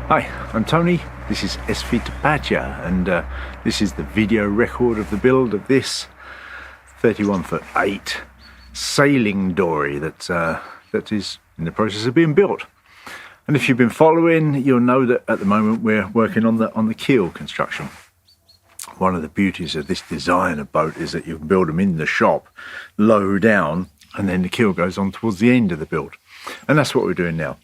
Hi, I'm Tony, this is SV Tapatya, and this is the video record of the build of this 31'8" sailing dory that is in the process of being built. And if you've been following, you'll know that at the moment we're working on the keel construction. One of the beauties of this design of boat is that you can build them in the shop, low down, and then the keel goes on towards the end of the build. And that's what we're doing now.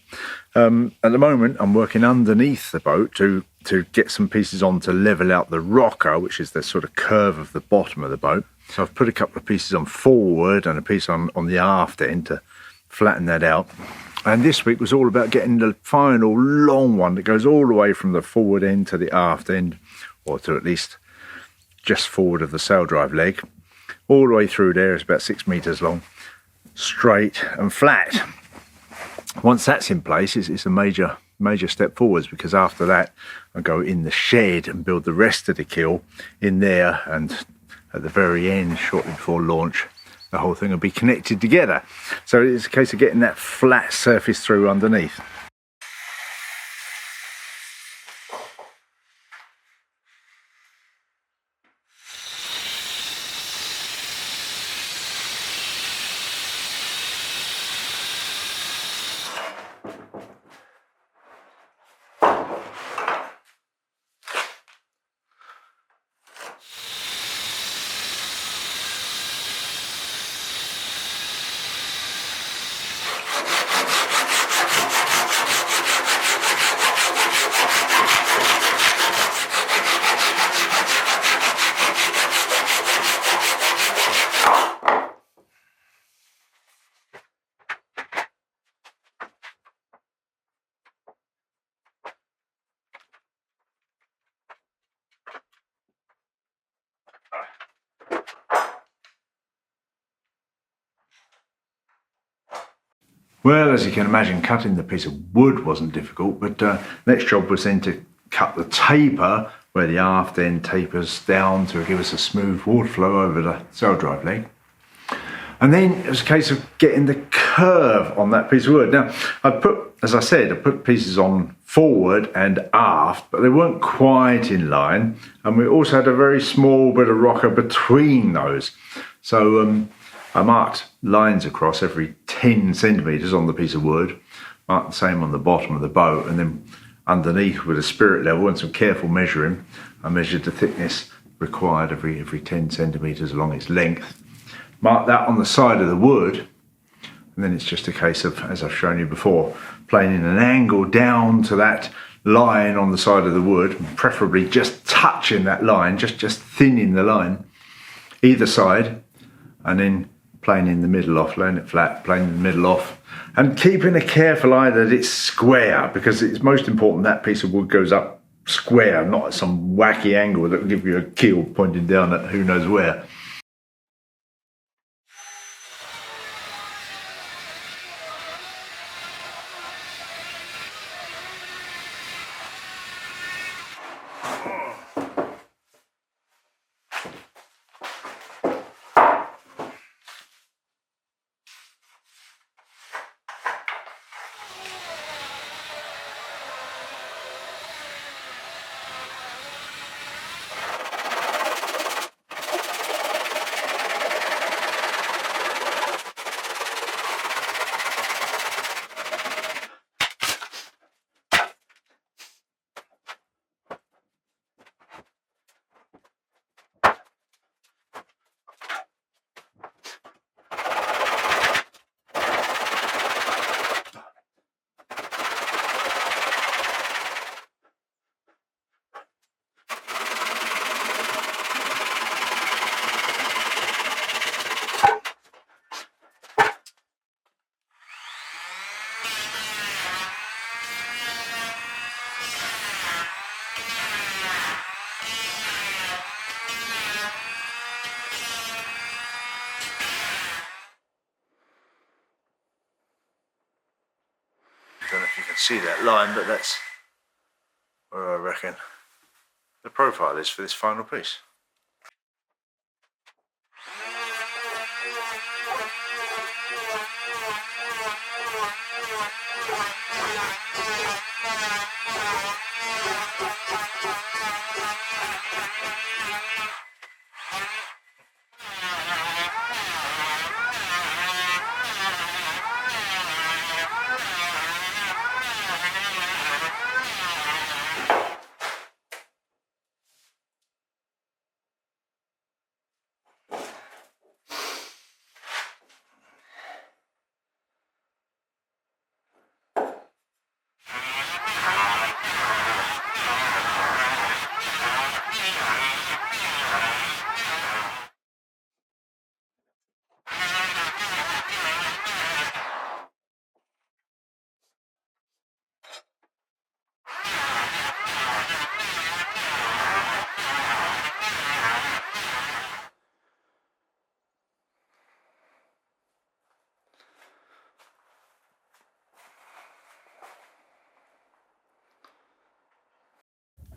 At the moment, I'm working underneath the boat to get some pieces on to level out the rocker, which is the sort of curve of the bottom of the boat. So I've put a couple of pieces on forward and a piece on the aft end to flatten that out. And this week was all about getting the final long one that goes all the way from the forward end to the aft end, or to at least just forward of the sail drive leg. All the way through there is about 6 meters long, straight and flat. Once that's in place, it's a major step forwards, because after that I go in the shed and build the rest of the keel in there, and at the very end, shortly before launch, the whole thing will be connected together. So it's a case of getting that flat surface through underneath. Well, as you can imagine, cutting the piece of wood wasn't difficult, but next job was then to cut the taper where the aft end tapers down to give us a smooth water flow over the sail drive leg. And then it was a case of getting the curve on that piece of wood. Now, as I said, I put pieces on forward and aft, but they weren't quite in line. And we also had a very small bit of rocker between those. So I marked lines across every 10 centimetres on the piece of wood, marked the same on the bottom of the boat, and then underneath with a spirit level and some careful measuring, I measured the thickness required every 10 centimetres along its length. Mark that on the side of the wood, and then it's just a case of, as I've shown you before, planing an angle down to that line on the side of the wood, preferably just touching that line, just thinning the line either side, and then planing the middle off, laying it flat, planing the middle off, and keeping a careful eye that it's square, because it's most important that piece of wood goes up square, not at some wacky angle that will give you a keel pointing down at who knows where. I don't know if you can see that line, but that's where I reckon the profile is for this final piece.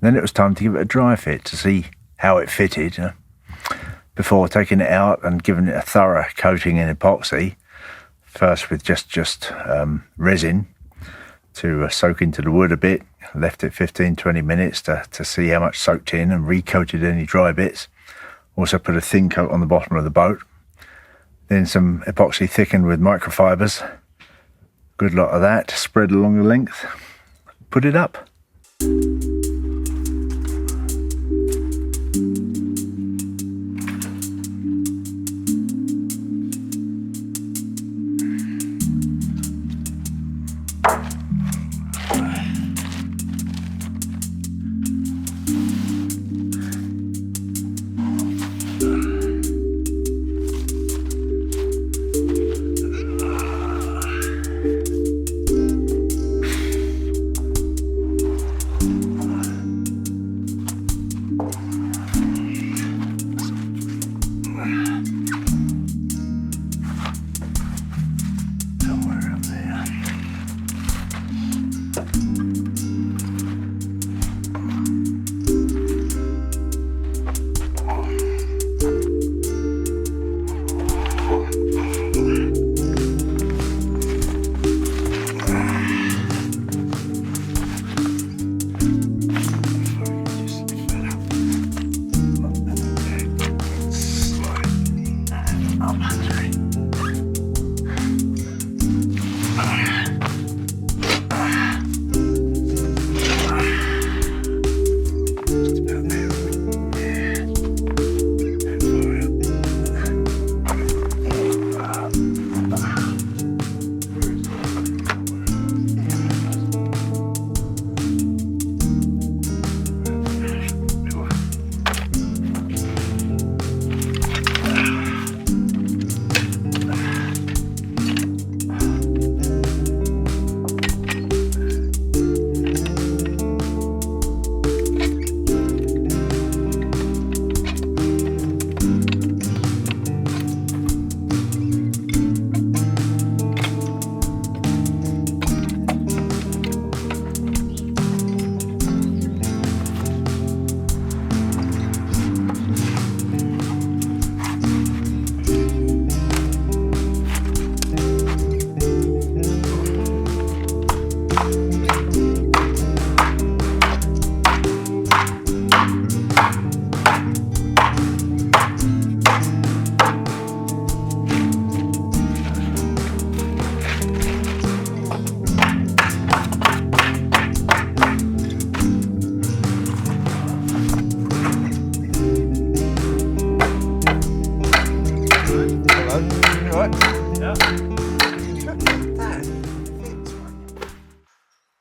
Then it was time to give it a dry fit to see how it fitted, before taking it out and giving it a thorough coating in epoxy, first with just resin to soak into the wood a bit. Left it 15-20 minutes to see how much soaked in, and recoated any dry bits. Also put a thin coat on the bottom of the boat. Then some epoxy thickened with microfibers. Good lot of that spread along the length. Put it up.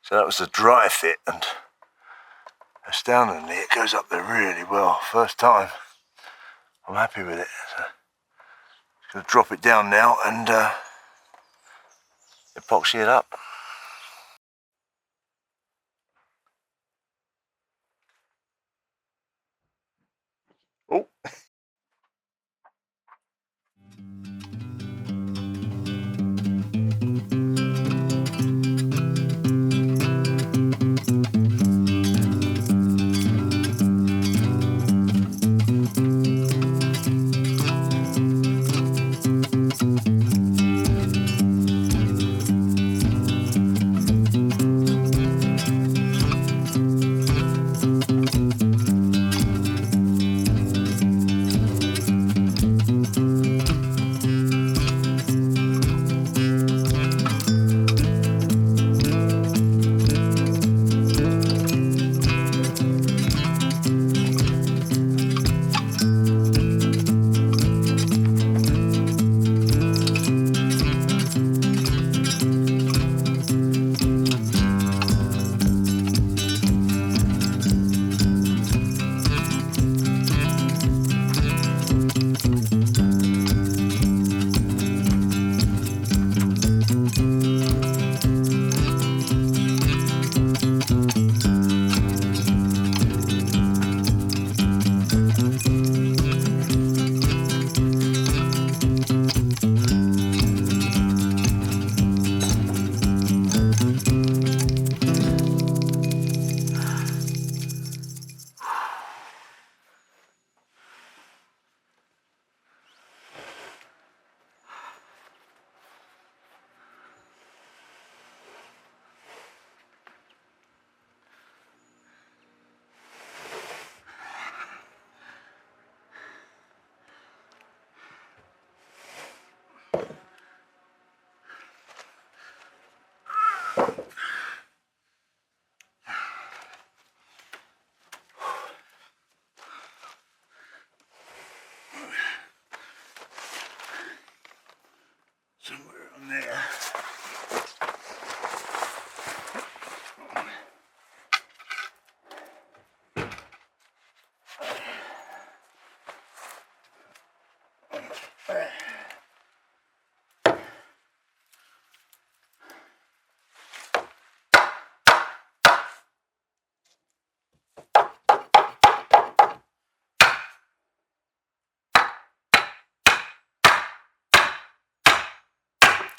So that was a dry fit, and astoundingly it goes up there really well. First time. I'm happy with it. So just going to drop it down now and epoxy it up. Oh.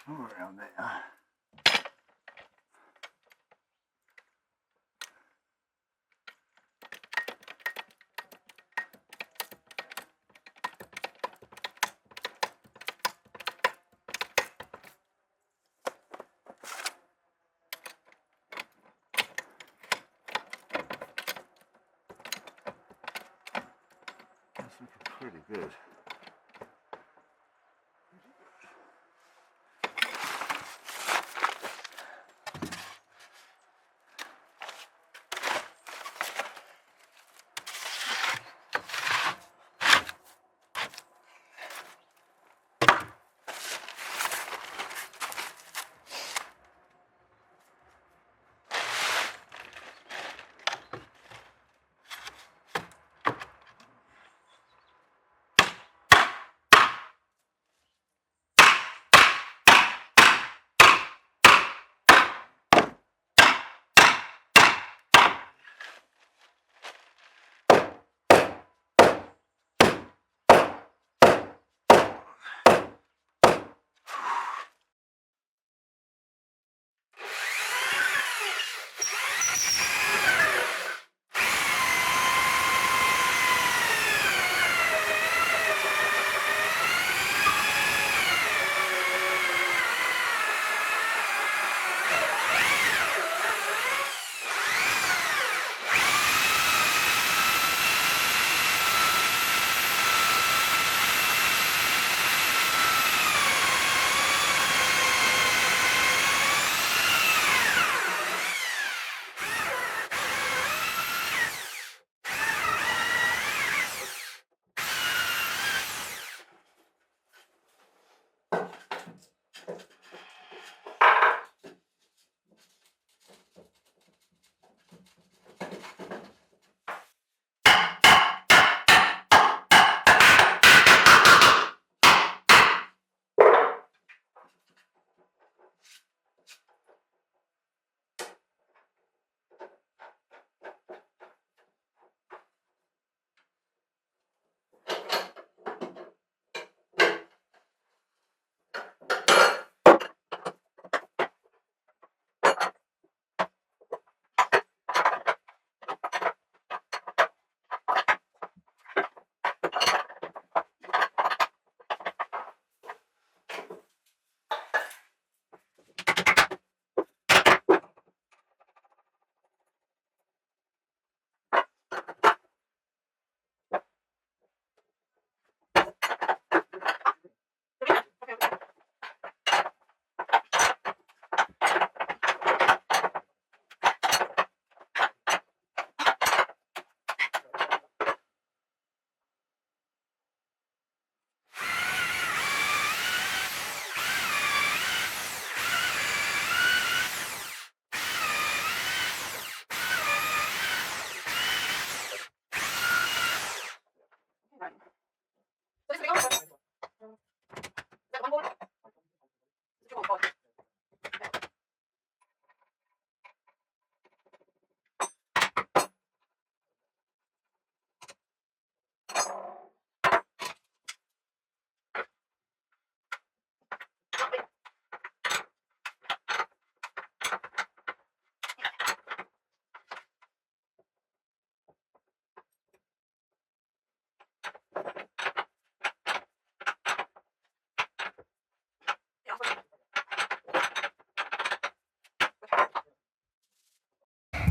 More around there. That's looking pretty good.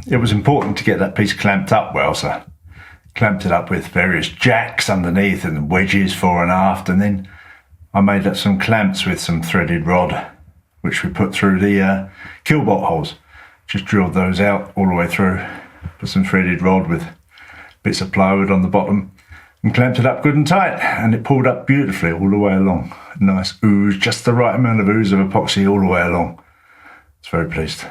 It was important to get that piece clamped up well, so I clamped it up with various jacks underneath and wedges fore and aft, and then I made up some clamps with some threaded rod, which we put through the keel bolt holes. Just drilled those out all the way through, put some threaded rod with bits of plywood on the bottom, and clamped it up good and tight, and it pulled up beautifully all the way along. Nice ooze, just the right amount of ooze of epoxy all the way along. I was very pleased.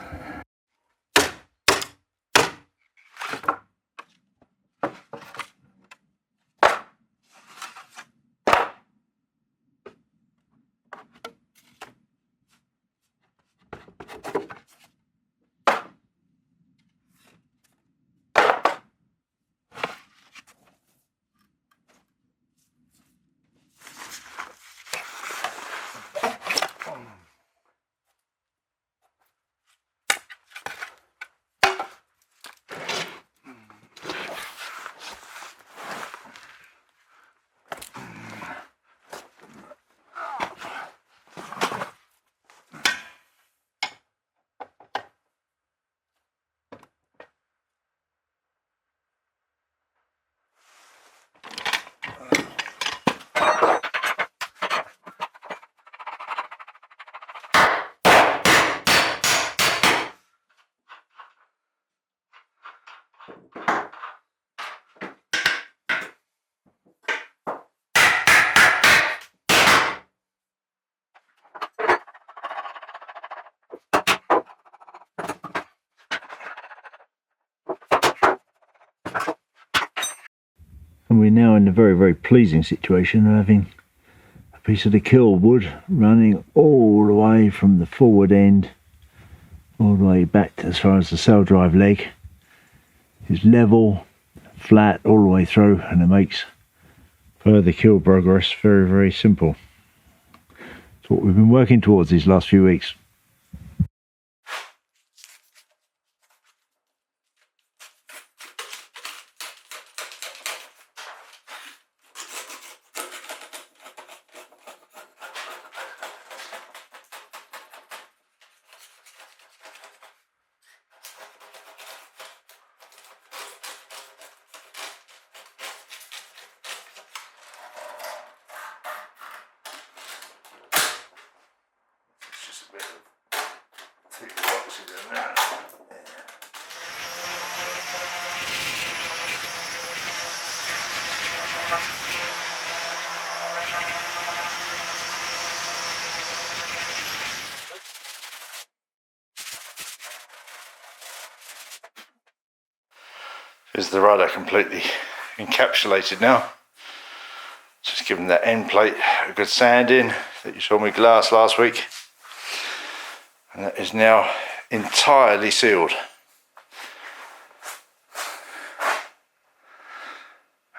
now in the very pleasing situation of having a piece of the keel wood running all the way from the forward end all the way back to as far as the sail drive leg. It's level, flat all the way through, and it makes further keel progress very simple. It's what we've been working towards these last few weeks. Is the rudder completely encapsulated now? Just giving that end plate a good sand in that you saw me glass last week, and that is now entirely sealed.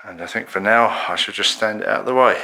And I think for now I should just stand it out of the way.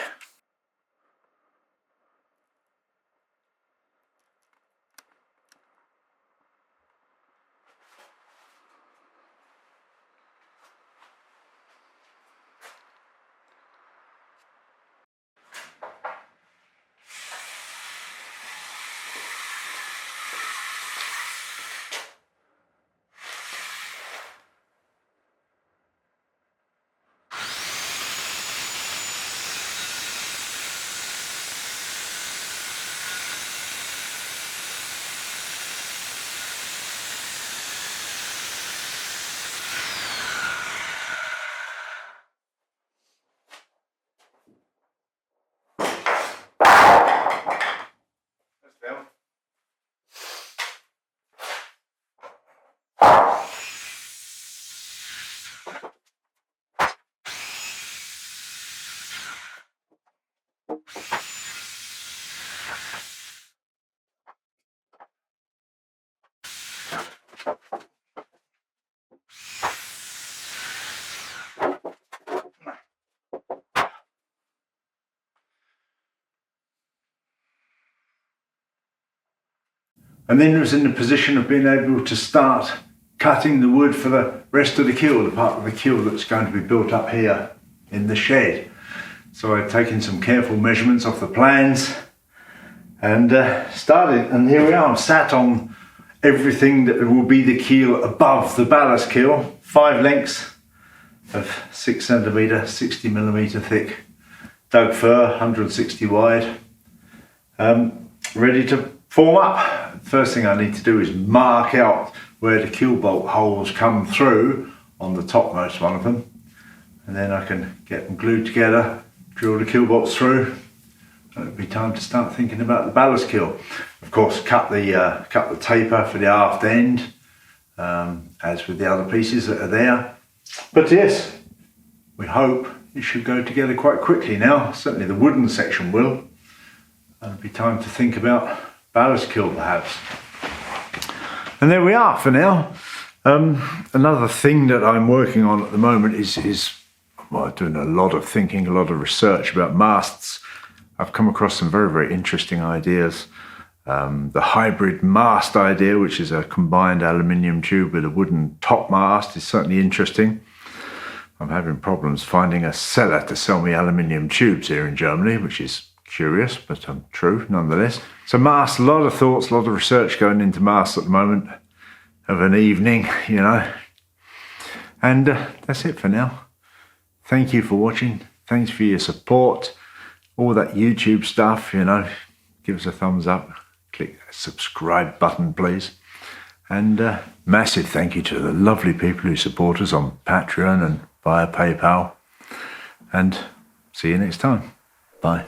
And then it was in the position of being able to start cutting the wood for the rest of the keel, the part of the keel that's going to be built up here in the shed. So I'd taken some careful measurements off the plans and started, and here we are. I'm sat on everything that will be the keel above the ballast keel, 5 lengths of 6 centimetre, 60 millimetre thick Doug fir, 160 wide, ready to form up. First thing I need to do is mark out where the keel bolt holes come through on the topmost one of them, and then I can get them glued together, drill the keel bolts through, and it'll be time to start thinking about the ballast keel. Of course, cut the taper for the aft end, as with the other pieces that are there. But yes, we hope it should go together quite quickly now. Certainly the wooden section will. And it'll be time to think about ballast keel perhaps. And there we are for now. Another thing that I'm working on at the moment is doing a lot of thinking, a lot of research about masts. I've come across some very interesting ideas. The hybrid mast idea, which is a combined aluminium tube with a wooden top mast, is certainly interesting. I'm having problems finding a seller to sell me aluminium tubes here in Germany, which is curious, but true nonetheless. So masts, a lot of thoughts, a lot of research going into masts at the moment of an evening, you know. And that's it for now. Thank you for watching. Thanks for your support. All that YouTube stuff, you know, give us a thumbs up. Click that subscribe button, please. And massive thank you to the lovely people who support us on Patreon and via PayPal. And see you next time. Bye.